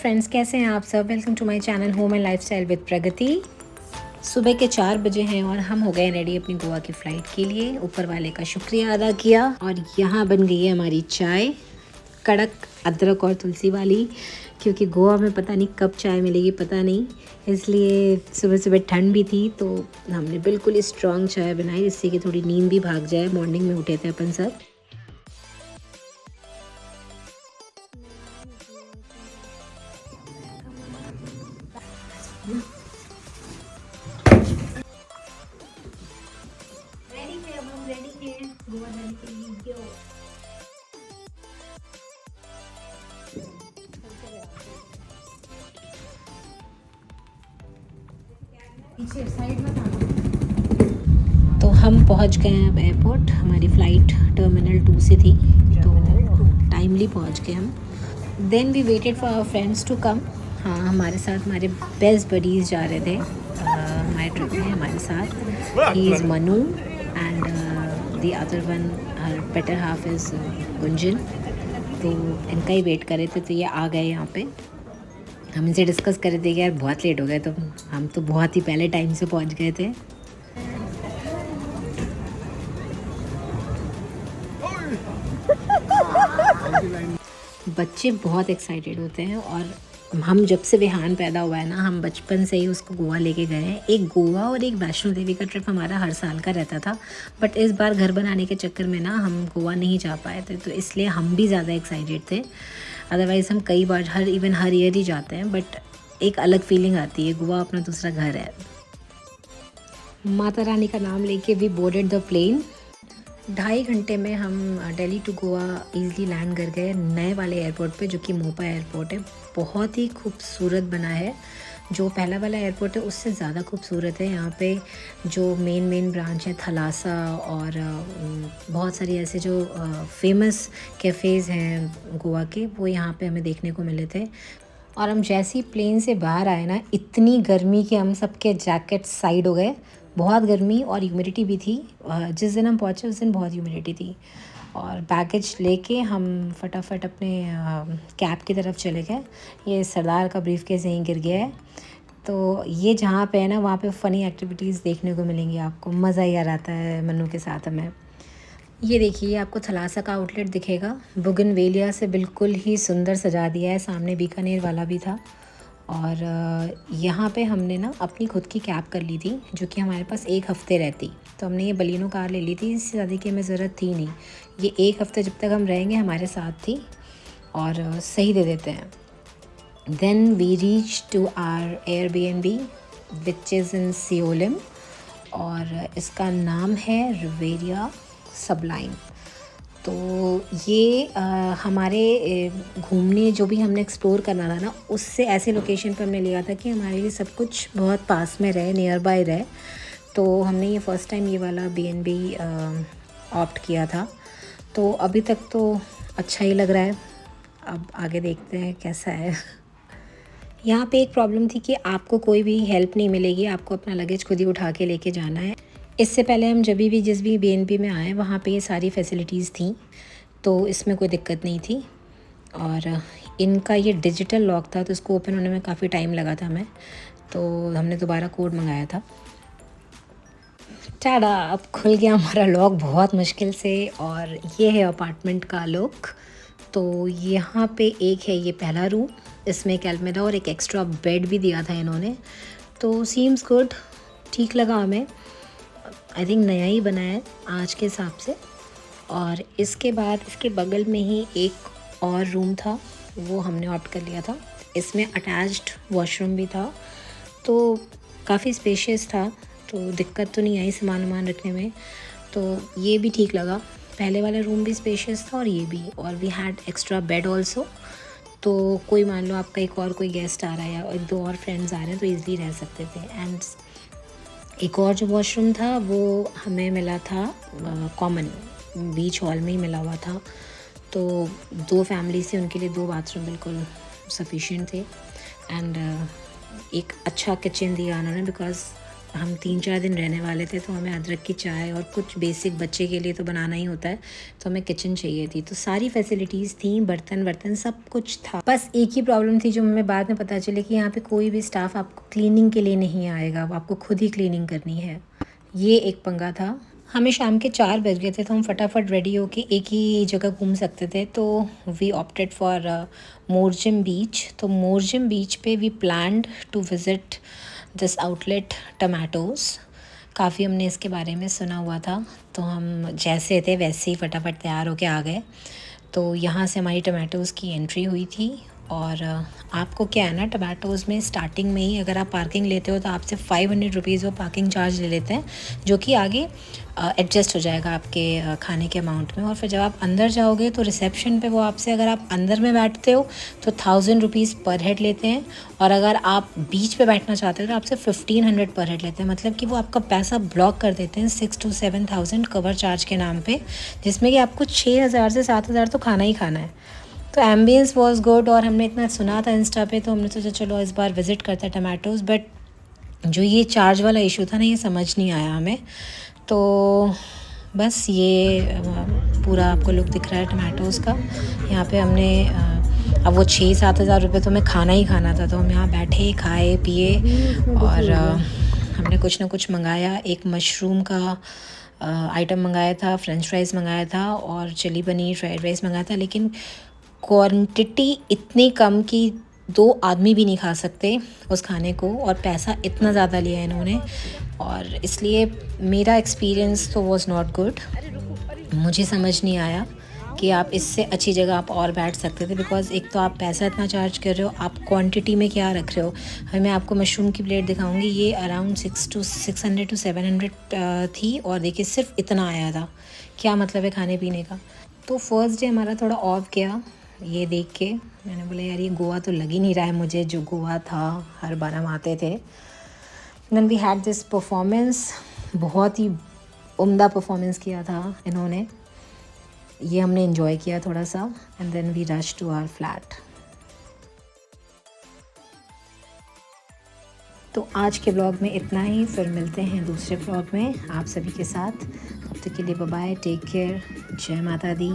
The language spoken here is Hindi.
फ्रेंड्स, कैसे हैं आप सब। Welcome to my channel home and lifestyle with Pragati. सुबह के 4 बजे हैं और हम हो गए रेडी अपनी गोवा की फ़्लाइट के लिए। ऊपर वाले का शुक्रिया अदा किया और यहाँ बन गई है हमारी चाय, कड़क अदरक और तुलसी वाली, क्योंकि गोवा में पता नहीं कब चाय मिलेगी, पता नहीं, इसलिए सुबह सुबह ठंड भी थी तो हमने बिल्कुल स्ट्रॉन्ग चाय बनाई जिससे कि थोड़ी नींद भी भाग जाए। मॉर्निंग में उठे थे अपन सब। तो हम पहुंच गए हैं अब एयरपोर्ट। हमारी फ़्लाइट टर्मिनल 2 से थी तो टाइमली पहुंच गए हम। Then we waited for our friends to come. हाँ, हमारे साथ हमारे बेस्ट बडीज़ जा रहे थे हमारे ट्रिप में हमारे साथ। He is Manu and the other one her better half is Gunjan. तो इनका ही वेट कर रहे थे तो ये आ गए यहाँ पे। हम इनसे डिस्कस कर रहे थे कि यार बहुत लेट हो गए, तो हम तो बहुत ही पहले टाइम से पहुँच गए थे। बच्चे बहुत एक्साइटेड होते हैं और हम जब से विहान पैदा हुआ है ना, हम बचपन से ही उसको गोवा लेके गए हैं। एक गोवा और एक वैष्णो देवी का ट्रिप हमारा हर साल का रहता था, बट इस बार घर बनाने के चक्कर में ना हम गोवा नहीं जा पाए थे, तो इसलिए हम भी ज़्यादा एक्साइटेड थे। अदरवाइज़ हम कई बार हर ईयर ही जाते हैं, बट एक अलग फीलिंग आती है। गोवा अपना दूसरा घर है। माता रानी का नाम लेके वी बोर्डेड द प्लेन। 2.5 घंटे में हम Delhi to Goa easily land कर गए नए वाले एयरपोर्ट पे, जो कि मोपा एयरपोर्ट है। बहुत ही खूबसूरत बना है। जो पहला वाला एयरपोर्ट है उससे ज़्यादा खूबसूरत है। यहाँ पे जो मेन ब्रांच है थलासा और बहुत सारी ऐसे जो फेमस कैफ़ेज़ हैं गोवा के, वो यहाँ पे हमें देखने को मिले थे। और हम जैसे ही प्लेन से बाहर आए ना, इतनी गर्मी कि हम सब के जैकेट साइड हो गए। बहुत गर्मी और ह्यूमिडिटी भी थी। जिस दिन हम पहुँचे उस दिन बहुत ह्यूमिडिटी थी। और बैगेज लेके हम फटाफट अपने कैब की तरफ चले गए। ये सरदार का ब्रीफकेस यहीं गिर गया है। तो ये जहाँ पे है ना, वहाँ पे फ़नी एक्टिविटीज़ देखने को मिलेंगी आपको। मज़ा ही आ जाता है मन्नू के साथ हमें। ये देखिए, आपको थलासा का आउटलेट दिखेगा। बोगनवेलिया से बिल्कुल ही सुंदर सजा दिया है। सामने बीकानेर वाला भी था। और यहाँ पे हमने ना अपनी खुद की कैब कर ली थी, जो कि हमारे पास 1 हफ़्ते रहती। तो हमने ये बलिनो कार ले ली थी। इससे ज़्यादा की हमें ज़रूरत थी नहीं। ये 1 हफ़्ते जब तक हम रहेंगे हमारे साथ थी और सही दे देते हैं। Then we reach to our Airbnb which is in Siolim और इसका नाम है रिवेरिया सबलाइन। तो ये हमारे घूमने जो भी हमने एक्सप्लोर करना था ना, उससे ऐसे लोकेशन पर हमने लिया था कि हमारे लिए सब कुछ बहुत पास में रहे, नियर बाय रहे। तो हमने ये फ़र्स्ट टाइम ये वाला B&B ऑप्ट किया था। तो अभी तक तो अच्छा ही लग रहा है। अब आगे देखते हैं कैसा है। यहाँ पे एक प्रॉब्लम थी कि आपको कोई भी हेल्प नहीं मिलेगी, आपको अपना लगेज खुद ही उठा के लेके जाना है। इससे पहले हम जब भी जिस भी B&B में आए वहाँ पे ये सारी फैसिलिटीज़ थी, तो इसमें कोई दिक्कत नहीं थी। और इनका ये डिजिटल लॉक था तो इसको ओपन होने में काफ़ी टाइम लगा था हमें, तो हमने दोबारा कोड मंगाया था। टाडा, अब खुल गया हमारा लॉक बहुत मुश्किल से। और ये है अपार्टमेंट का लुक। तो यहाँ पे एक है ये पहला रूम, इसमें एक अलमीरा और एक एक्स्ट्रा बेड भी दिया था इन्होंने। तो सीम्स गुड, ठीक लगा हमें। आई थिंक नया ही बना है आज के हिसाब से। और इसके बाद इसके बगल में ही एक और रूम था, वो हमने ऑप्ट कर लिया था। इसमें अटैच्ड वॉशरूम भी था, तो काफ़ी स्पेशियस था, तो दिक्कत तो नहीं आई सामान वामान रखने में। तो ये भी ठीक लगा। पहले वाला रूम भी स्पेशियस था और ये भी। और we had extra bed also. तो कोई मान लो आपका एक और कोई गेस्ट आ रहा है या 2 और फ्रेंड्स आ रहे हैं तो ईज़िली रह सकते थे। एंड एक और जो वॉशरूम था वो हमें मिला था कॉमन बीच हॉल में ही मिला हुआ था। तो 2 फैमिली से उनके लिए 2 बाथरूम बिल्कुल सफिशिएंट थे। एंड एक अच्छा किचन दिया उन्होंने, बिकॉज़ हम 3-4 दिन रहने वाले थे, तो हमें अदरक की चाय और कुछ बेसिक बच्चे के लिए तो बनाना ही होता है, तो हमें किचन चाहिए थी। तो सारी फैसिलिटीज़ थी, बर्तन वर्तन सब कुछ था। बस एक ही प्रॉब्लम थी जो हमें बाद में पता चले कि यहाँ पे कोई भी स्टाफ आपको क्लीनिंग के लिए नहीं आएगा, आपको खुद ही क्लीनिंग करनी है। ये एक पंगा था। हमें शाम के 4 बज गए थे, तो हम फटाफट रेडी होके एक ही जगह घूम सकते थे, तो we opted for Morjim beach. तो मोरजिम बीच पे we planned to visit this outlet Tomatoes. काफ़ी हमने इसके बारे में सुना हुआ था, तो हम जैसे थे वैसे ही फटाफट तैयार होके आ गए। तो यहाँ से हमारी टमाटोज़ की एंट्री हुई थी। और आपको क्या है ना, टमाटोज़ में स्टार्टिंग में ही अगर आप पार्किंग लेते हो तो आपसे 500 रुपीज़ वो पार्किंग चार्ज ले लेते हैं, जो कि आगे एडजस्ट हो जाएगा आपके खाने के अमाउंट में। और फिर जब आप अंदर जाओगे तो रिसेप्शन पे वो आपसे, अगर आप अंदर में बैठते हो तो 1000 रुपीज़ पर हेड लेते हैं, और अगर आप बीच पे बैठना चाहते हो तो आपसे 1500 पर हेड लेते हैं। मतलब कि वो आपका पैसा ब्लॉक कर देते हैं 6 to 7,000 कवर चार्ज के नाम पे, जिसमें कि आपको 6000 से 7000 तो खाना ही खाना है। तो एम्बियंस वॉज गुड, और हमने इतना सुना था इंस्टा पे, तो हमने सोचा चलो इस बार विज़िट करते हैं टमाटोज़। बट जो ये चार्ज वाला इशू था ना, ये समझ नहीं आया हमें। तो बस ये पूरा आपको लुक दिख रहा है टमाटोज़ का। यहाँ पे हमने अब वो 6-7 हज़ार रुपये तो हमें खाना ही खाना था, तो हम यहाँ बैठे खाए पिए, और हमने कुछ ना कुछ मंगाया। एक मशरूम का आइटम मंगाया था, फ्रेंच फ्राइज़ मंगाया था, और चिली पनीर फ्राइड राइस मंगाया था। लेकिन क्वांटिटी इतनी कम कि 2 आदमी भी नहीं खा सकते उस खाने को, और पैसा इतना ज़्यादा लिया इन्होंने, और इसलिए मेरा एक्सपीरियंस तो वाज नॉट गुड। मुझे समझ नहीं आया कि आप इससे अच्छी जगह आप और बैठ सकते थे, बिकॉज़ एक तो आप पैसा इतना चार्ज कर रहे हो, आप क्वांटिटी में क्या रख रहे हो। मैं आपको मशरूम की प्लेट दिखाऊंगी, ये अराउंड 600 to 700 थी, और देखिए सिर्फ इतना आया था। क्या मतलब है खाने पीने का। तो फर्स्ट डे हमारा थोड़ा ऑफ गया ये देख के। मैंने बोला यार ये गोवा तो लग ही नहीं रहा है मुझे जो गोवा था हर बार हम आते थे। Then we had this performance, बहुत ही उम्दा परफॉर्मेंस किया था इन्होंने, ये हमने इन्जॉय किया थोड़ा सा। And then we rush to our flat. तो आज के ब्लॉग में इतना ही, फिर मिलते हैं दूसरे ब्लॉग में आप सभी के साथ। तब तक के लिए बाय बाय, टेक केयर, जय माता दी।